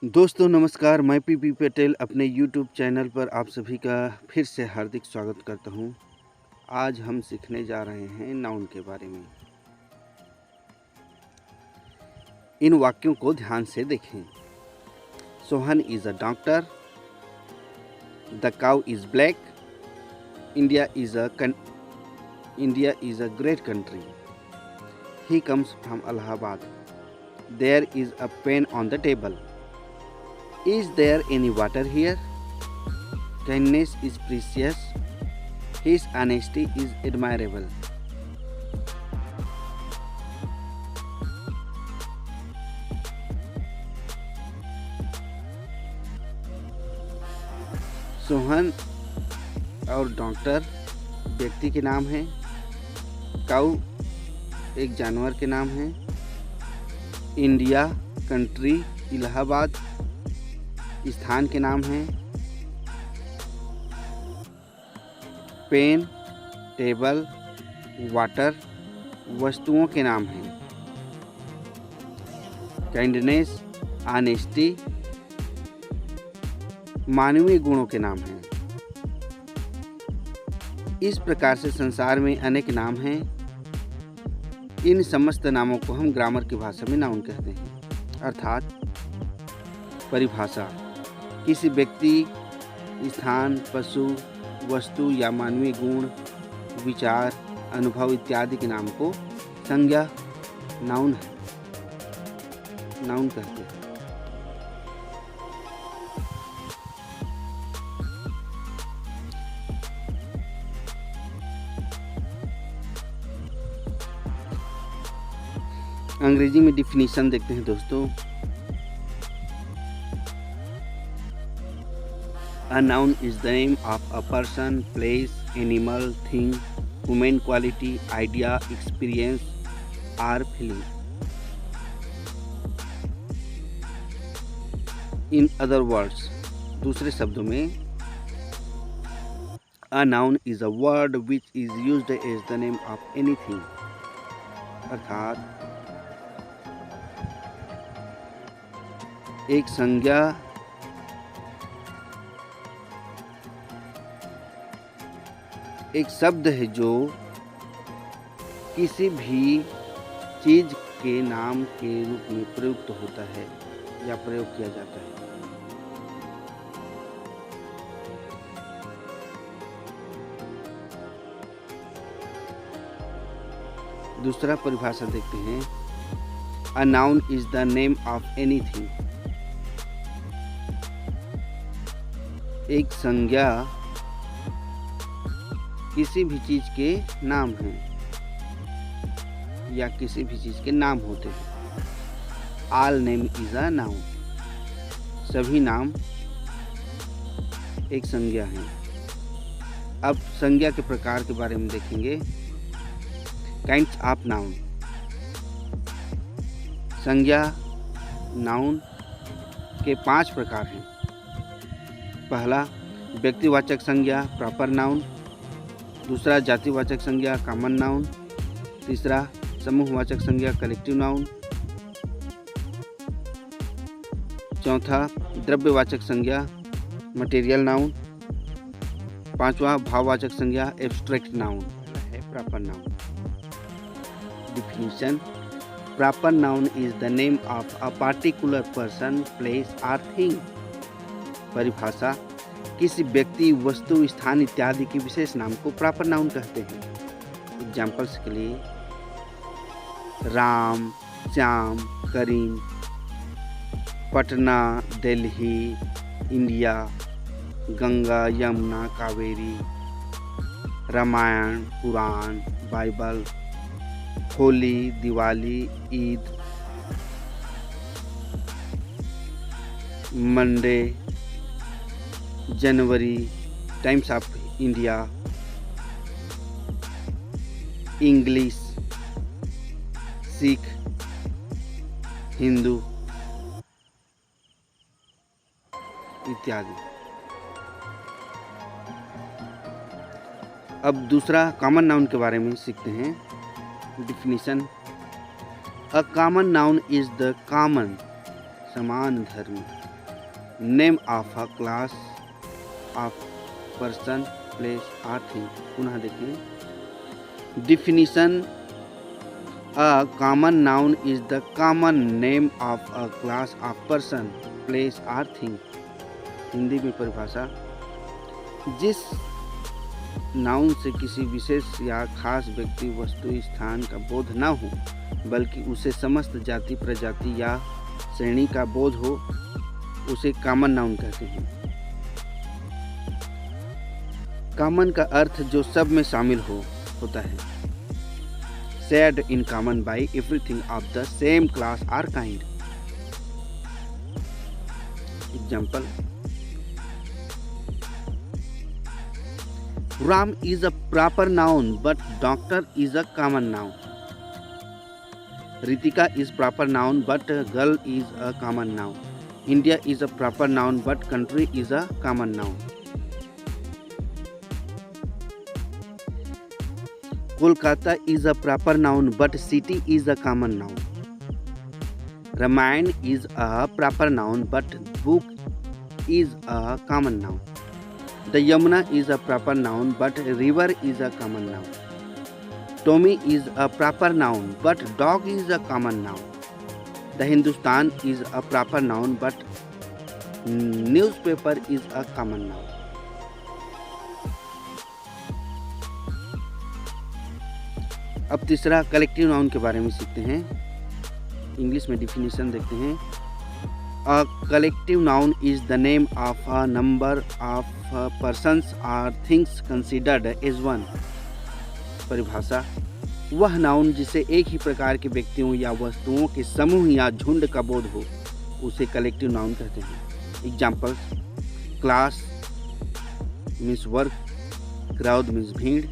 दोस्तों नमस्कार, मैं पीपी पटेल अपने यूट्यूब चैनल पर आप सभी का फिर से हार्दिक स्वागत करता हूं। आज हम सीखने जा रहे हैं नाउन के बारे में। इन वाक्यों को ध्यान से देखें। Sohan is a doctor, the cow is black, India is a great country, he comes from Allahabad, there is a pen on the table, is there any water here? Kindness is precious. His honesty is admirable. Sohan और doctor व्यक्ति के नाम हैं। काऊ एक जानवर के नाम है। इंडिया कंट्री इलाहाबाद स्थान के नाम हैं। पेन टेबल वाटर वस्तुओं के नाम हैं। काइंडनेस ऑनेस्टी मानवीय गुणों के नाम हैं। इस प्रकार से संसार में अनेक नाम हैं। इन समस्त नामों को हम ग्रामर की भाषा में नाउन कहते हैं। अर्थात परिभाषा किसी व्यक्ति, स्थान, पशु, वस्तु या मानवीय गुण, विचार, अनुभव इत्यादि के नाम को संज्ञा नाउन कहते हैं। अंग्रेजी में डिफिनीशन देखते हैं दोस्तों। A noun is the name of a person, place, animal, thing, human quality, idea, experience or feeling. In other words, दूसरे शब्दों में a noun is a word which is used as the name of anything. अर्थात एक संज्ञा एक शब्द है जो किसी भी चीज के नाम के रूप में प्रयुक्त होता है या प्रयोग किया जाता है। दूसरा परिभाषा देखते हैं। A noun is the name of anything. एक संज्ञा किसी भी चीज के नाम हैं या किसी भी चीज के नाम होते हैं। All name is a noun. सभी नाम एक संज्ञा हैं। अब संज्ञा के प्रकार के बारे में देखेंगे। Kinds of noun. संज्ञा नाउन के 5 प्रकार हैं। पहला व्यक्तिवाचक संज्ञा प्रॉपर नाउन। दूसरा जातिवाचक संज्ञा कॉमन नाउन। तीसरा समूहवाचक संज्ञा कलेक्टिव नाउन। चौथा द्रव्यवाचक संज्ञा मटेरियल नाउन। पांचवा भाववाचक संज्ञा एब्स्ट्रैक्ट नाउन है proper noun. Definition. Proper noun is the name of a particular person, place और थिंग। परिभाषा किसी व्यक्ति, वस्तु, स्थान इत्यादि के विशेष नाम को प्रॉपर नाउन कहते हैं। एग्जाम्पल्स के लिए Ram, Shyam, Karim, Patna, Delhi, India, Ganga, Yamuna, Kaveri, Ramayana, Purana, Bible, Holi, Diwali, Eid, Monday, January, Times of India, English, Sikh, Hindu इत्यादि। अब दूसरा कॉमन नाउन के बारे में सीखते हैं। Definition. A common noun is the common समान धर्मी name of a class of person place or thing. पुनः देखें definition a common noun is the common name of a class of person place or thing. Hindi में परिभाषा, जिस noun से किसी विशेष या खास व्यक्ति वस्तु स्थान का बोध न हो बल्कि उसे समस्त जाति प्रजाति या श्रेणी का बोध हो उसे कॉमन नाउन कहते हैं। कॉमन का अर्थ जो सब में शामिल होता है। Shared in common by everything of the same class or kind. Example, Ram is a proper noun but doctor is a common noun. Ritika is proper noun but girl is a common noun. India is a proper noun but country is a common noun. Kolkata is a proper noun but city is a common noun. Ramayana is a proper noun but book is a common noun. The Yamuna is a proper noun but river is a common noun. Tommy is a proper noun but dog is a common noun. The Hindustan is a proper noun but newspaper is a common noun. अब तीसरा collective noun के बारे में सीखते हैं। English में definition देखते हैं। A collective noun is the name of a number of persons or things considered as one. परिभाषा, वह नाउन जिसे एक ही प्रकार के व्यक्तियों या वस्तुओं के समूह या झुंड का बोध हो उसे कलेक्टिव नाउन कहते हैं। एग्जाम्पल्स, क्लास मीन्स वर्ग, क्राउड मीन्स भीड़,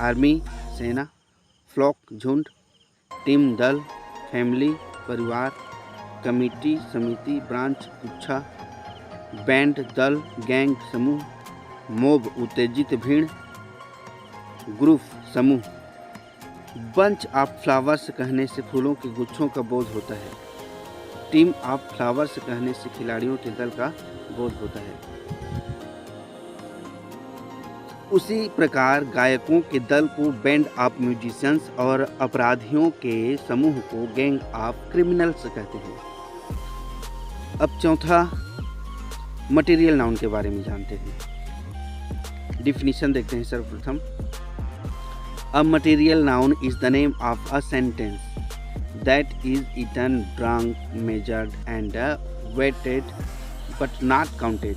आर्मी सेना, फ्लॉक झुंड, टीम दल, फैमिली परिवार, कमेटी समिति, ब्रांच गुच्छा, बैंड दल, गैंग समूह, मोब उत्तेजित भीड़, ग्रुप समूह। बंच ऑफ फ्लावर्स कहने से फूलों के गुच्छों का बोध होता है। टीम ऑफ फ्लावर्स कहने से खिलाड़ियों के दल का बोध होता है। उसी प्रकार गायकों के दल को बैंड ऑफ म्यूजिशियंस और अपराधियों के समूह को गैंग ऑफ क्रिमिनल्स कहते हैं। अब चौथा मटेरियल नाउन के बारे में जानते हैं। डिफिनीशन देखते हैं सर्वप्रथम। A material noun is the name of a sentence that is eaten, drunk, measured and weighted but not counted.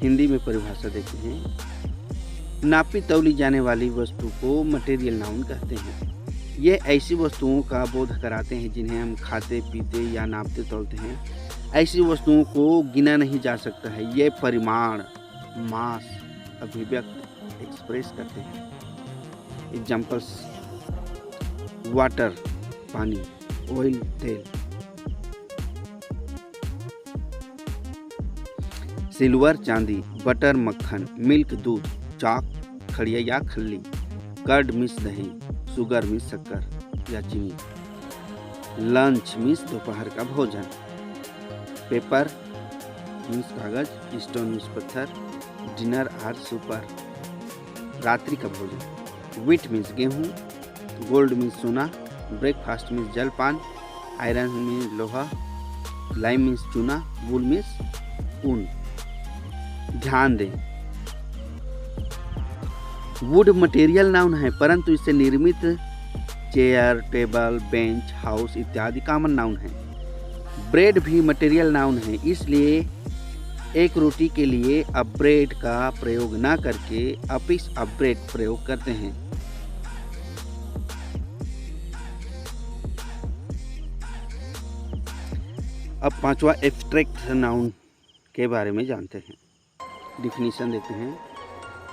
Hindi में परिभाषा देखते हैं। नापी तौली जाने वाली वस्तु को मटेरियल नाउन कहते हैं। ये ऐसी वस्तुओं का बोध कराते हैं जिन्हें हम खाते पीते या नापते तौलते हैं। ऐसी वस्तुओं को गिना नहीं जा सकता है। ये परिमाण, मास, अभिव्यक्त एक्सप्रेस करते हैं। एग्जाम्पल्स, वाटर पानी, ऑयल तेल, सिल्वर चांदी, बटर मक्खन, मिल्क दूध, चाक खड़िया या खल्ली, कर्ड मिस दही, शुगर मिस शक्कर या चीनी, लंच मिस दोपहर का भोजन, पेपर मिस कागज, स्टोन मिस पत्थर, डिनर आर सुपर रात्रि का भोजन, व्हीट मिस गेहूँ, गोल्ड मिस सोना, ब्रेकफास्ट मिस जलपान, आयरन मिस लोहा, लाइम मिस चूना, वूल मिस ऊन। ध्यान दें, वुड मटेरियल नाउन है परंतु इससे निर्मित चेयर, टेबल, बेंच, हाउस इत्यादि कॉमन नाउन है। ब्रेड भी मटेरियल नाउन है, इसलिए एक रोटी के लिए अ ब्रेड का प्रयोग न करके अ पीस ऑफ ब्रेड प्रयोग करते हैं। अब पांचवा एब्स्ट्रैक्ट नाउन के बारे में जानते हैं। डिफिनीशन देते हैं।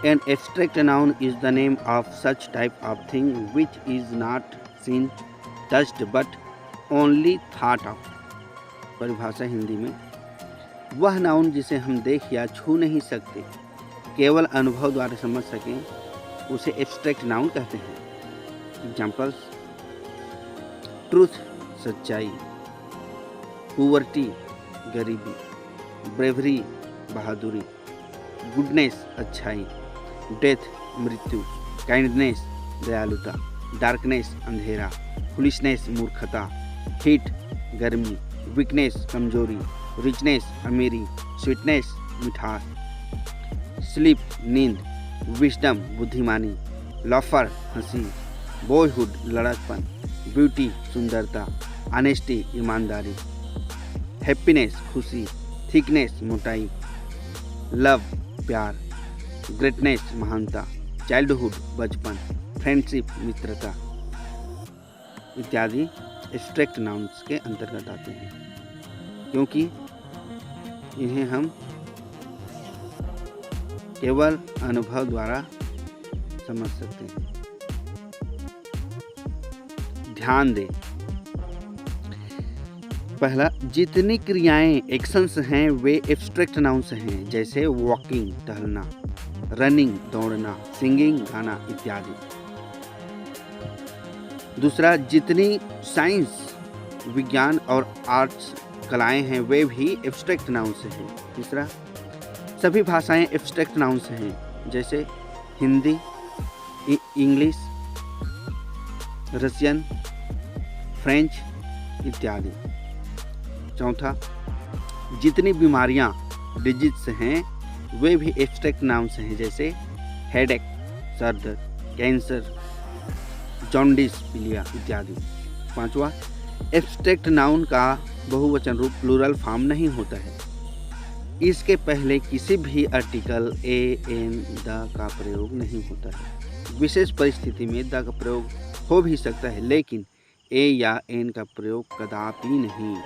An abstract noun is the name of such type of thing which is not seen, touched but only thought of। परिभाषा हिंदी में, वह नाउन जिसे हम देख या छू नहीं सकते, केवल अनुभव द्वारा समझ सकें, उसे एब्स्ट्रैक्ट नाउन कहते हैं। एग्जाम्पल्स, ट्रूथ सच्चाई, पुअर्टी गरीबी, ब्रेवरी बहादुरी, गुडनेस अच्छाई, डेथ मृत्यु, काइंडनेस दयालुता, डार्कनेस अंधेरा, फुलिशनेस मूर्खता, हीट गर्मी, वीकनेस कमजोरी, रिचनेस अमीरी, स्वीटनेस मिठास, स्लीप नींद, विजडम बुद्धिमानी, लॉफर हंसी, बॉयहुड लड़कपन, ब्यूटी सुंदरता, ऑनेस्टी ईमानदारी, हैप्पीनेस खुशी, थिकनेस मोटाई, लव प्यार, ग्रेटनेस महानता, चाइल्डहुड बचपन, फ्रेंडशिप मित्रता इत्यादि एब्स्ट्रैक्ट नाउन्स के अंतर्गत आते हैं, क्योंकि इन्हें हम केवल अनुभव द्वारा समझ सकते हैं। ध्यान दें, पहला, जितनी क्रियाएं एक्शंस हैं वे एब्स्ट्रैक्ट नाउन्स हैं, जैसे वॉकिंग टहलना, रनिंग दौड़ना, सिंगिंग गाना इत्यादि। दूसरा, जितनी साइंस विज्ञान और आर्ट्स कलाएं हैं वे भी एब्स्ट्रैक्ट नाउन्स हैं। तीसरा, सभी भाषाएं एब्स्ट्रैक्ट नाउन्स हैं, जैसे हिंदी, इंग्लिश, रशियन, फ्रेंच इत्यादि। चौथा, जितनी बीमारियां डिजीज हैं वे भी एब्स्ट्रैक्ट नाउन्स हैं, जैसे हेडेक सर दर्द, कैंसर, जॉन्डिस पीलिया इत्यादि। पांचवा, एब्स्ट्रैक्ट नाउन का बहुवचन रूप प्लूरल फॉर्म नहीं होता है, इसके पहले किसी भी आर्टिकल ए एन द का प्रयोग नहीं होता है। विशेष परिस्थिति में द का प्रयोग हो भी सकता है, लेकिन ए या एन का प्रयोग कदापि नहीं।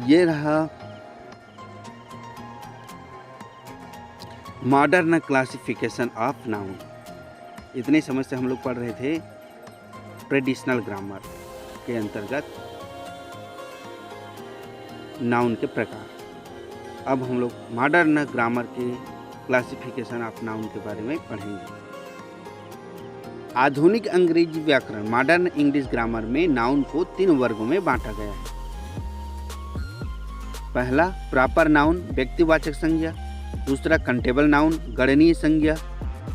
ये रहा मॉडर्न क्लासिफिकेशन ऑफ नाउन। इतने समय से हम लोग पढ़ रहे थे ट्रेडिशनल ग्रामर के अंतर्गत नाउन के प्रकार। अब हम लोग मॉडर्न ग्रामर के क्लासिफिकेशन ऑफ नाउन के बारे में पढ़ेंगे। आधुनिक अंग्रेजी व्याकरण मॉडर्न इंग्लिश ग्रामर में नाउन को 3 वर्गों में बांटा गया है। पहला, प्रॉपर नाउन व्यक्तिवाचक संज्ञा। दूसरा, कंटेबल नाउन गणनीय संज्ञा।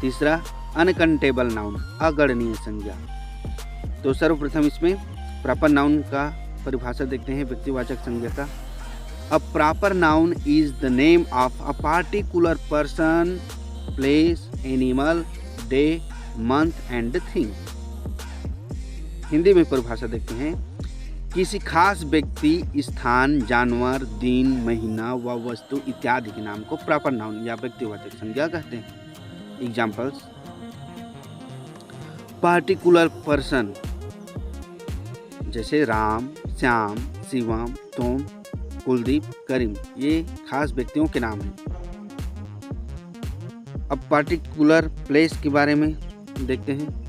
तीसरा, अनकंटेबल नाउन अगणनीय संज्ञा। तो सर्वप्रथम इसमें प्रॉपर नाउन का परिभाषा देखते हैं व्यक्तिवाचक संज्ञा का। A proper noun is the name of a particular person, place, animal, day, month and thing. Hindi में परिभाषा देखते हैं, किसी खास व्यक्ति, स्थान, जानवर, दिन, महीना व वस्तु इत्यादि के नाम को प्रॉपर नाउन या व्यक्तिवाचक संज्ञा कहते हैं। एग्जाम्पल्स, पार्टिकुलर पर्सन जैसे राम, श्याम, शिवम, तोम, कुलदीप, करीम, ये खास व्यक्तियों के नाम हैं। अब पार्टिकुलर प्लेस के बारे में देखते हैं।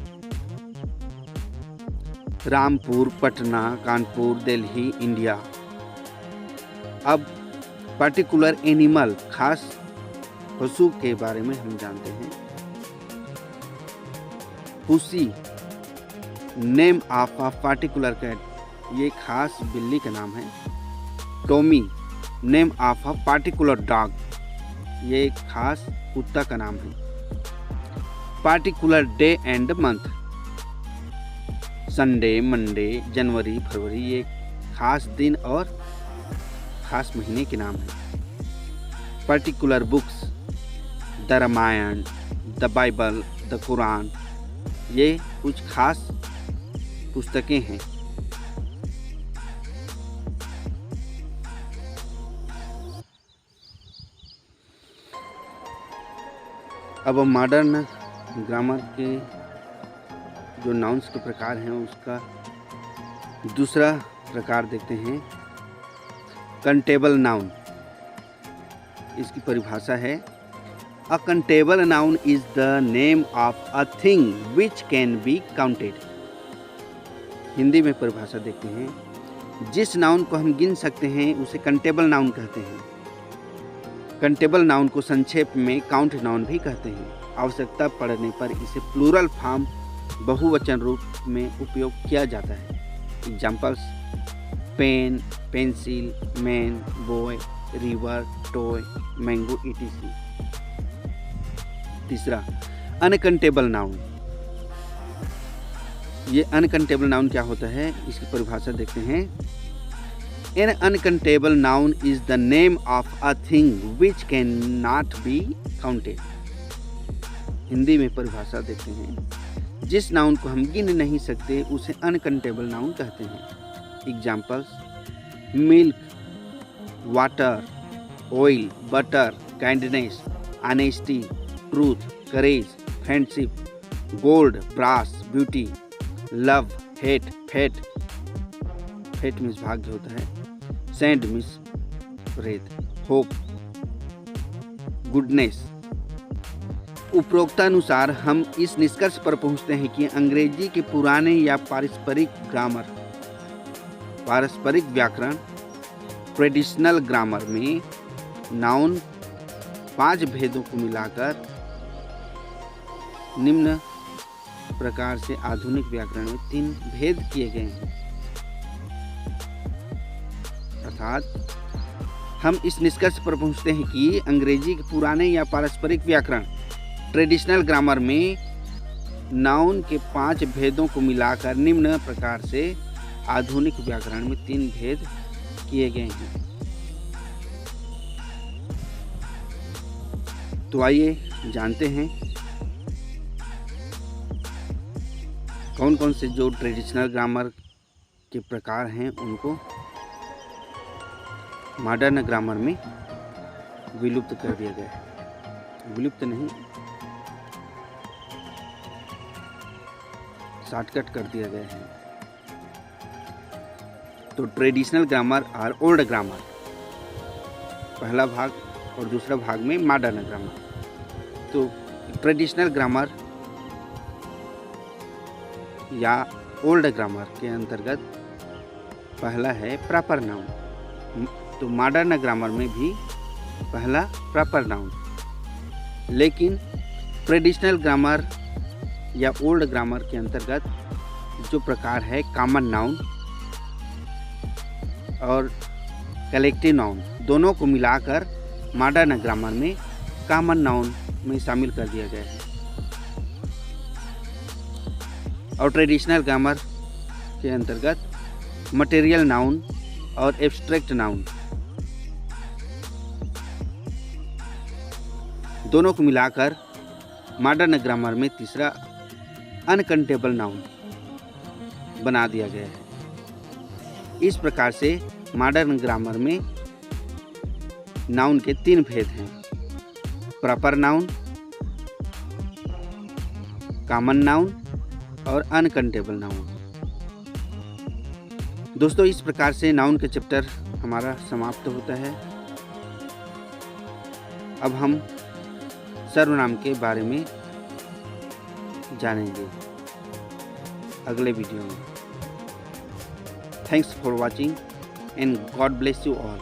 रामपुर, पटना, कानपुर, दिल्ली, इंडिया। अब पार्टिकुलर एनिमल खास पशु के बारे में हम जानते हैं। Pussy, name of a particular cat, ये खास बिल्ली का नाम है। Tommy, name of a particular dog, ये एक खास कुत्ता का नाम है। Particular day and month, Sunday, Monday, January, February, ये खास दिन और खास महीने के नाम हैं। Particular books, the Ramayana, the Bible, the Quran, ये कुछ खास पुस्तकें हैं। अब मॉडर्न ग्रामर के जो नाउन्स के प्रकार हैं उसका दूसरा प्रकार देखते हैं, कंटेबल नाउन। इसकी परिभाषा है, a countable noun is the name of a thing which can be counted. Hindi में परिभाषा देखते हैं, जिस नाउन को हम गिन सकते हैं उसे कंटेबल नाउन कहते हैं। कंटेबल नाउन को संक्षेप में काउंट नाउन भी कहते हैं। आवश्यकता पड़ने पर इसे प्लूरल फॉर्म बहुवचन रूप में उपयोग किया जाता है। Examples pen, pencil, man, boy, river, toy, mango etc। तीसरा अनकाउंटेबल नाउन। ये अनकाउंटेबल नाउन क्या होता है, इसकी परिभाषा देखते हैं। An uncountable noun is the name of a thing which can not be counted. Hindi में परिभाषा देखते हैं। जिस नाउन को हम गिन नहीं सकते उसे अनकाउंटेबल नाउन कहते हैं। Examples milk, water, oil, butter, kindness, honesty, truth, courage, friendship, gold, brass, beauty, love, hate, fate, fate means भाग्य होता है, सेंड मीन्स प्रेत, होप, गुडनेस। उपरोक्तानुसार हम इस निष्कर्ष पर पहुंचते हैं कि अंग्रेजी के पुराने या पारस्परिक व्याकरण ट्रेडिशनल ग्रामर में नाउन 5 भेदों को मिलाकर निम्न प्रकार से आधुनिक व्याकरण में 3 भेद किए गए हैं। अर्थात हम इस निष्कर्ष पर पहुंचते हैं कि अंग्रेजी के पुराने या पारस्परिक व्याकरण ट्रेडिशनल ग्रामर में नाउन के 5 भेदों को मिलाकर निम्न प्रकार से आधुनिक व्याकरण में 3 भेद किए गए हैं। तो आइए जानते हैं कौन कौन से जो ट्रेडिशनल ग्रामर के प्रकार हैं उनको मॉडर्न ग्रामर में विलुप्त कर दिया गया है। विलुप्त नहीं, शॉर्टकट कर दिया गया है। तो ट्रेडिशनल ग्रामर और ओल्ड ग्रामर पहला भाग और दूसरा भाग में मॉडर्न ग्रामर। तो ट्रेडिशनल ग्रामर या ओल्ड ग्रामर के अंतर्गत पहला है प्रॉपर नाउन। तो मॉडर्न ग्रामर में भी पहला प्रॉपर नाउन, लेकिन ट्रेडिशनल ग्रामर या ओल्ड ग्रामर के अंतर्गत जो प्रकार है कॉमन नाउन और कलेक्टिव नाउन, दोनों को मिलाकर मॉडर्न ग्रामर में कॉमन नाउन में शामिल कर दिया गया है। और ट्रेडिशनल ग्रामर के अंतर्गत मटेरियल नाउन और एब्स्ट्रैक्ट नाउन दोनों को मिलाकर मॉडर्न ग्रामर में तीसरा अनकाउंटेबल नाउन बना दिया गया है। इस प्रकार से मॉडर्न ग्रामर में नाउन के 3 भेद हैं, प्रॉपर नाउन, कॉमन नाउन और अनकाउंटेबल नाउन। दोस्तों, इस प्रकार से नाउन के चैप्टर हमारा समाप्त होता है। अब हम सर्वनाम के बारे में जानेंगे अगले वीडियो में। Thanks for watching and God bless you all.